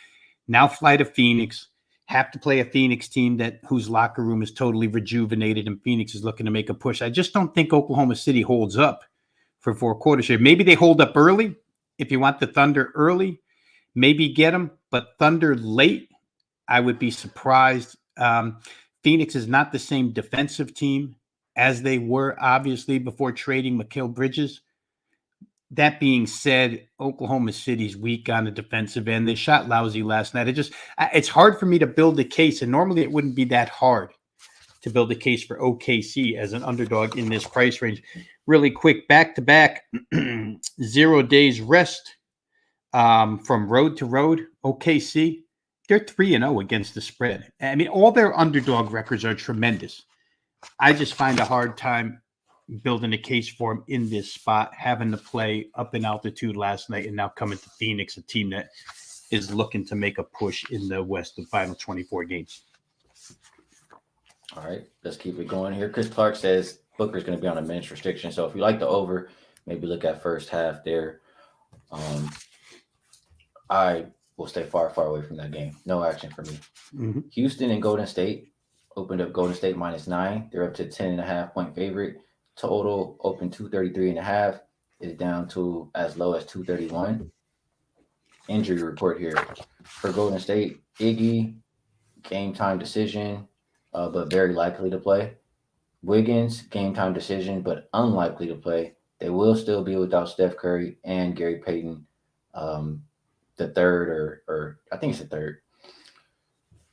now fly to Phoenix, have to play a Phoenix team whose locker room is totally rejuvenated, and Phoenix is looking to make a push. I just don't think Oklahoma City holds up for 4 quarters here. Maybe they hold up early. If you want the Thunder early, maybe get them, but Thunder late, I would be surprised. Phoenix is not the same defensive team as they were, obviously, before trading Mikal Bridges. That being said, Oklahoma City's weak on the defensive end. They shot lousy last night. It's hard for me to build a case, and normally it wouldn't be that hard to build a case for OKC as an underdog in this price range. Really quick, back-to-back, 0 days rest from road to road. OKC, they're 3-0 against the spread. I mean, all their underdog records are tremendous. I just find a hard time building a case for him in this spot, having to play up in altitude last night and now coming to Phoenix, a team that is looking to make a push in the West, the final 24 games. All right, let's keep it going here. Chris Clark says Booker's going to be on a minutes restriction. So if you like the over, maybe look at first half there. I will stay far, far away from that game. No action for me. Mm-hmm. Houston and Golden State opened up Golden State -9. They're up to 10.5 point favorite. Total open 233.5 is down to as low as 231. Injury report here for Golden State. Iggy, game time decision, but very likely to play. Wiggins, game time decision, but unlikely to play. They will still be without Steph Curry and Gary Payton, the third, or I think it's the third.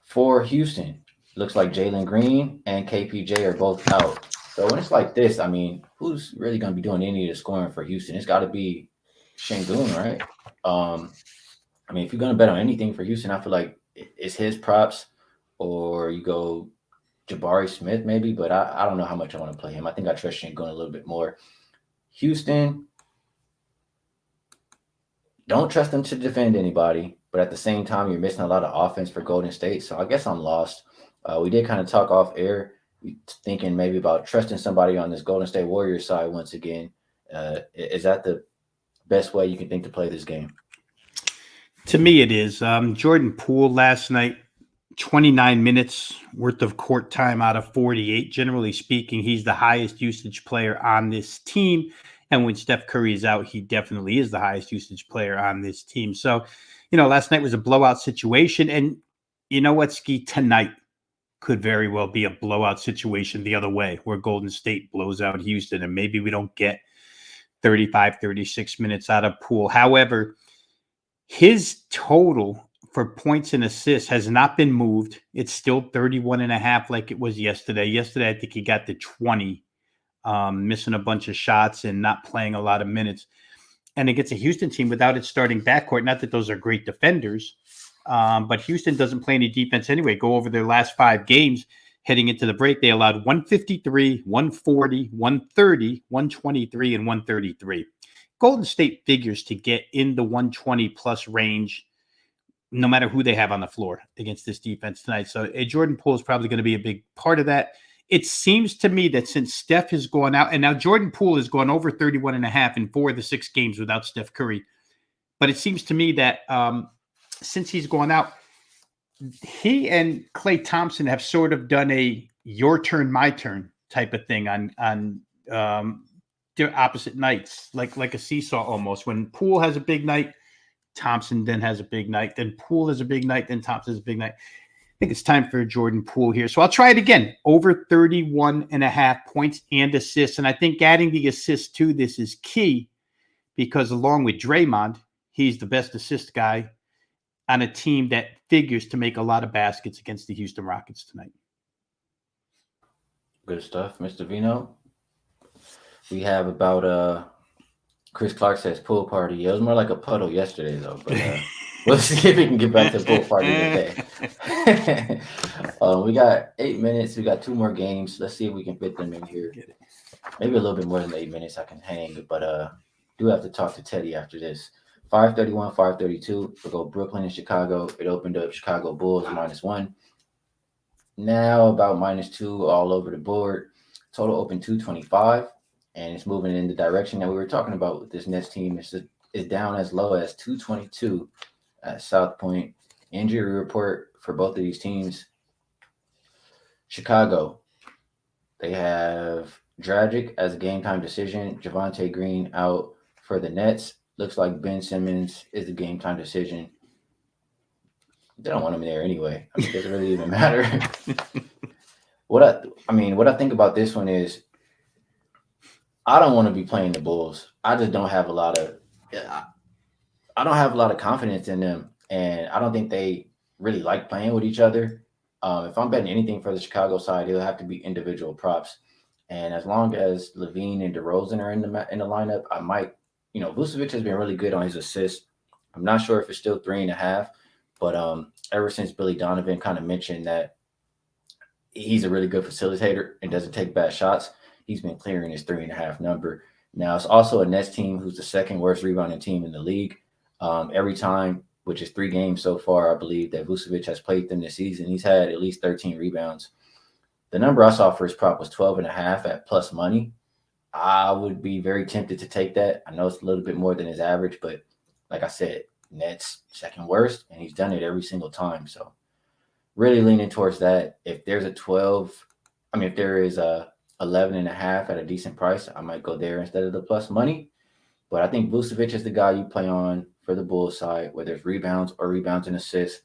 For Houston, looks like Jalen Green and KPJ are both out. So when it's like this, I mean, who's really going to be doing any of the scoring for Houston? It's got to be Şengün, right? I mean, if you're going to bet on anything for Houston, I feel like it's his props, or you go Jabari Smith maybe, but I don't know how much I want to play him. I think I trust Şengün a little bit more. Houston, don't trust them to defend anybody, but at the same time, you're missing a lot of offense for Golden State. So I guess I'm lost. We did kind of talk off air, thinking maybe about trusting somebody on this Golden State Warriors side once again. Is that the best way you can think to play this game? To me, it is. Jordan Poole last night, 29 minutes worth of court time out of 48. Generally speaking, he's the highest usage player on this team. And when Steph Curry is out, he definitely is the highest usage player on this team. So, last night was a blowout situation. And you know what, Ski? Tonight could very well be a blowout situation the other way, where Golden State blows out Houston, and maybe we don't get 35, 36 minutes out of Poole. However, his total for points and assists has not been moved. It's still 31.5 like it was yesterday. Yesterday, I think he got to 20, missing a bunch of shots and not playing a lot of minutes. and against a Houston team without its starting backcourt. Not that those are great defenders, but Houston doesn't play any defense anyway. Go over their last 5 games heading into the break. They allowed 153, 140, 130, 123, and 133. Golden State figures to get in the 120 plus range, no matter who they have on the floor against this defense tonight. So Jordan Poole is probably going to be a big part of that. It seems to me that since Steph has gone out, and now Jordan Poole has gone over 31.5 in 4 of the 6 games without Steph Curry. But it seems to me that since he's gone out, he and Klay Thompson have sort of done a your turn, my turn type of thing on opposite nights, like a seesaw almost. When Poole has a big night, Thompson then has a big night. Then Poole has a big night. Then Thompson has a big night. I think it's time for Jordan Poole here. So I'll try it again. Over 31.5 points and assists. And I think adding the assists to this is key because along with Draymond, he's the best assist guy on a team that figures to make a lot of baskets against the Houston Rockets tonight. Good stuff, Mr. Vino. We have about Chris Clark says pool party. It was more like a puddle yesterday, though. But we'll see if we can get back to the pool party today. We got 8 minutes. We got 2 more games. Let's see if we can fit them in here. Maybe a little bit more than 8 minutes I can hang. But do have to talk to Teddy after this. 531, 532. We'll go Brooklyn and Chicago. It opened up Chicago Bulls -1. Now about -2 all over the board. Total open 225. And it's moving in the direction that we were talking about with this Nets team. It's down as low as 222 at South Point. Injury report for both of these teams. Chicago, they have Dragic as a game time decision. Javonte Green out for the Nets. Looks like Ben Simmons is the game time decision. They don't want him there anyway. I mean, it doesn't really even matter. What I think about this one is I don't want to be playing the Bulls. I just don't have a lot of confidence in them, and I don't think they really like playing with each other. If I'm betting anything for the Chicago side, it'll have to be individual props. And as long as Levine and DeRozan are in the lineup, I might. Vucevic has been really good on his assists. I'm not sure if it's still 3.5, but ever since Billy Donovan kind of mentioned that he's a really good facilitator and doesn't take bad shots, he's been clearing his 3.5 number. Now, it's also a Nets team who's the second worst rebounding team in the league. Every time, which is 3 games so far, I believe, that Vucevic has played them this season, he's had at least 13 rebounds. The number I saw for his prop was 12.5 at plus money. I would be very tempted to take that. I know it's a little bit more than his average, but like I said, Nets second worst, and he's done it every single time. So really leaning towards that. If there's if there is a 11.5 at a decent price, I might go there instead of the plus money. But I think Vucevic is the guy you play on for the Bulls side, whether it's rebounds and assists.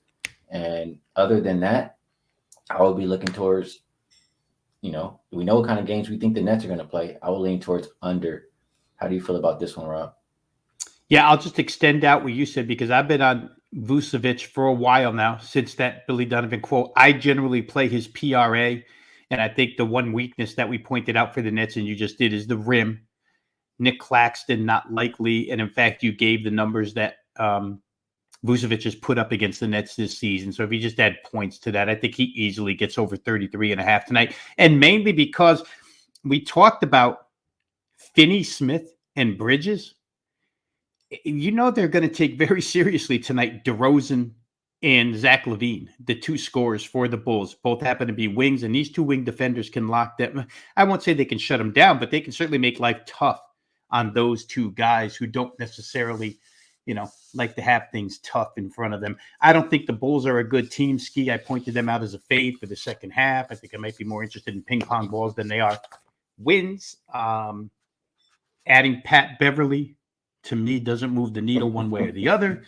And other than that, I will be looking towards, we know what kind of games we think the Nets are going to play. I will lean towards under. How do you feel about this one, Rob? Yeah, I'll just extend out what you said because I've been on Vucevic for a while now since that Billy Donovan quote. I generally play his PRA. And I think the one weakness that we pointed out for the Nets, and you just did, is the rim. Nick Claxton, not likely. And in fact, you gave the numbers that Vucevic has put up against the Nets this season. So if you just add points to that, I think he easily gets over 33.5 tonight. And mainly because we talked about Finney-Smith and Bridges. They're going to take very seriously tonight DeRozan and Zach LaVine, the 2 scorers for the Bulls. Both happen to be wings, and these 2 wing defenders can lock them. I won't say they can shut them down, but they can certainly make life tough on those 2 guys who don't necessarily, like to have things tough in front of them. I don't think the Bulls are a good team. Ski, I pointed them out as a fade for the second half. I think I might be more interested in ping pong balls than they are wins. Adding Pat Beverly, to me, doesn't move the needle one way or the other.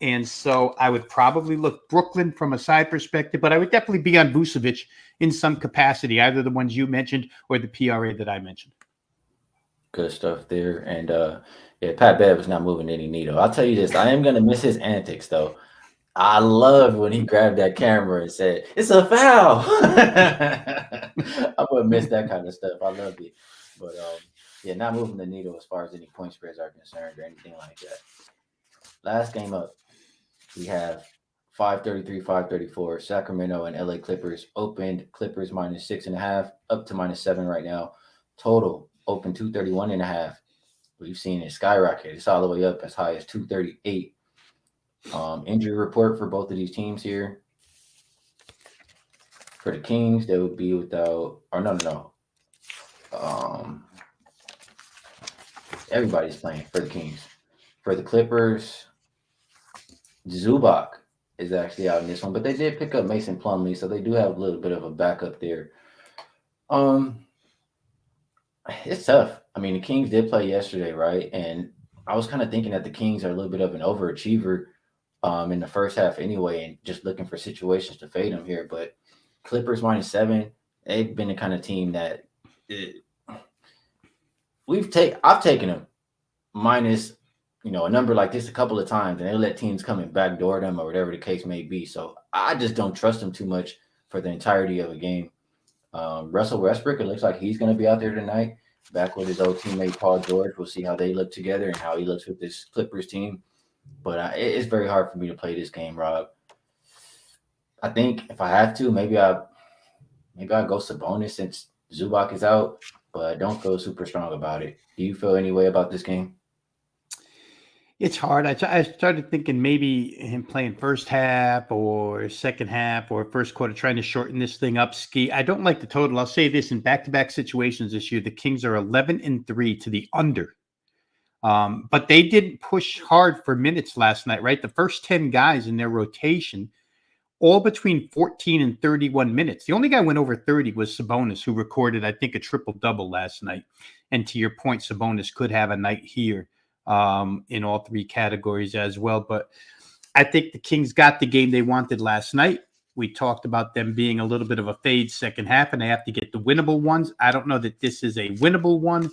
And so I would probably look Brooklyn from a side perspective, but I would definitely be on Vucevic in some capacity, either the ones you mentioned or the PRA that I mentioned. Good stuff there. And Pat Bev is not moving any needle. I'll tell you this, I am going to miss his antics, though. I love when he grabbed that camera and said, "It's a foul." I'm going to miss that kind of stuff. I love it. But Yeah, not moving the needle as far as any point spreads are concerned or anything like that. Last game up, we have 533, 534. Sacramento and LA Clippers opened Clippers -6.5, up to -7 right now. Total open 231.5. We've seen it skyrocket. It's all the way up as high as 238. Injury report for both of these teams here. For the Kings, they would be without, or no. Everybody's playing for the Kings. For the Clippers, Zubac is actually out in this one, but they did pick up Mason Plumlee, so they do have a little bit of a backup there. Um, it's tough. I mean, the Kings did play yesterday, right? And I was kind of thinking that the Kings are a little bit of an overachiever in the first half anyway, and just looking for situations to fade them here. But Clippers -7, they've been the kind of team that I've taken them minus, a number like this a couple of times, and they let teams come and backdoor them or whatever the case may be. So I just don't trust them too much for the entirety of a game. Russell Westbrook, it looks like he's going to be out there tonight, back with his old teammate Paul George. We'll see how they look together and how he looks with this Clippers team. But it's very hard for me to play this game, Rob. I think if I have to, maybe I'll go Sabonis since Zubac is out, but I don't feel super strong about it. Do you feel any way about this game? It's hard. I started thinking maybe him playing first half or second half or first quarter, trying to shorten this thing up. Ski. I don't like the total. I'll say this: in back-to-back situations this year, the Kings are 11-3 to the under. But they didn't push hard for minutes last night, right? The first 10 guys in their rotation, all between 14 and 31 minutes. The only guy who went over 30 was Sabonis, who recorded, I think, a triple-double last night. And to your point, Sabonis could have a night here in all three categories as well. But I think the Kings got the game they wanted last night. We talked about them being a little bit of a fade second half, and they have to get the winnable ones. I don't know that this is a winnable one,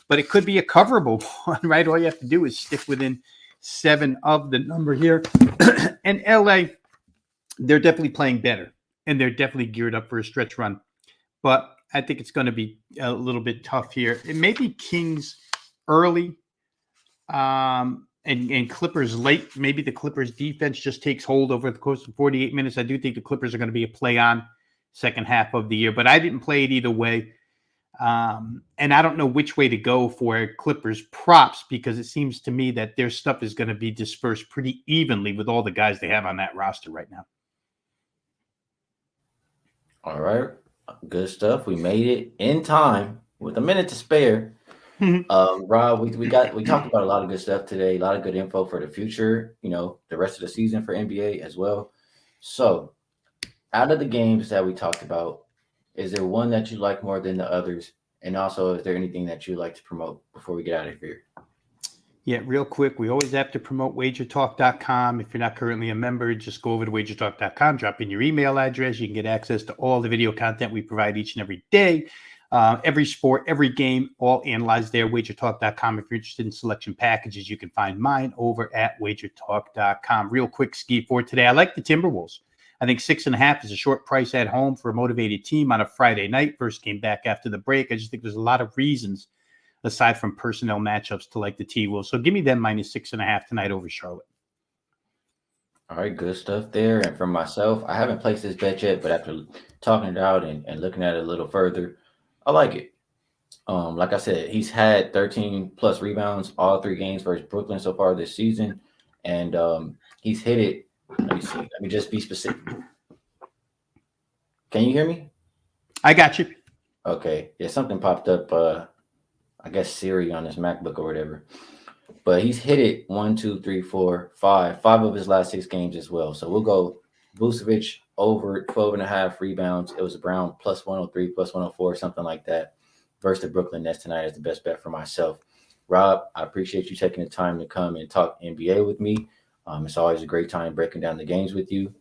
but it could be a coverable one, right? All you have to do is stick within 7 of the number here. And LA, they're definitely playing better, and they're definitely geared up for a stretch run. But I think it's going to be a little bit tough here. It may be Kings early and Clippers late. Maybe the Clippers defense just takes hold over the course of 48 minutes. I do think the Clippers are going to be a play on second half of the year, but I didn't play it either way. And I don't know which way to go for Clippers props, because it seems to me that their stuff is going to be dispersed pretty evenly with all the guys they have on that roster right now. All right. Good stuff. We made it in time with a minute to spare. Rob, we talked about a lot of good stuff today, a lot of good info for the future, the rest of the season for NBA as well. So out of the games that we talked about, is there one that you like more than the others? And also, is there anything that you like to promote before we get out of here? Yeah, real quick, we always have to promote wagertalk.com. If you're not currently a member, just go over to wagertalk.com, drop in your email address. You can get access to all the video content we provide each and every day. Every sport, every game, all analyzed there, wagertalk.com. If you're interested in selection packages, you can find mine over at wagertalk.com. Real quick, Ski, for today, I like the Timberwolves. I think 6.5 is a short price at home for a motivated team on a Friday night. First game back after the break. I just think there's a lot of reasons, aside from personnel matchups, to like the T-Wolves. So give me them -6.5 tonight over Charlotte. All right, good stuff there. And for myself, I haven't placed this bet yet, but after talking it out and looking at it a little further, I like it. Like I said, he's had 13 plus rebounds all 3 games versus Brooklyn so far this season. And he's hit it. Let me see. Let me just be specific. Can you hear me? I got you. Okay. Yeah, something popped up. I guess Siri on his MacBook or whatever. But he's hit it 1, 2, 3, 4, 5 of his last 6 games as well. So we'll go Vucevic over 12.5 rebounds. It was around +103, +104, something like that, versus the Brooklyn Nets tonight as the best bet for myself. Rob, I appreciate you taking the time to come and talk NBA with me. It's always a great time breaking down the games with you.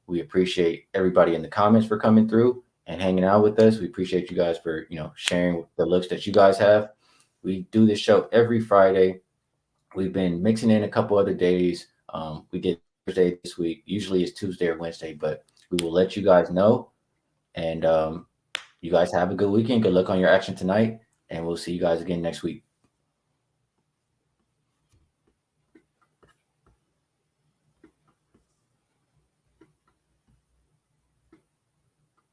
We appreciate everybody in the comments for coming through and hanging out with us. We appreciate you guys for, sharing the looks that you guys have. We do this show every Friday. We've been mixing in a couple other days. We did Thursday this week. Usually it's Tuesday or Wednesday, but we will let you guys know. And you guys have a good weekend. Good luck on your action tonight. and we'll see you guys again next week.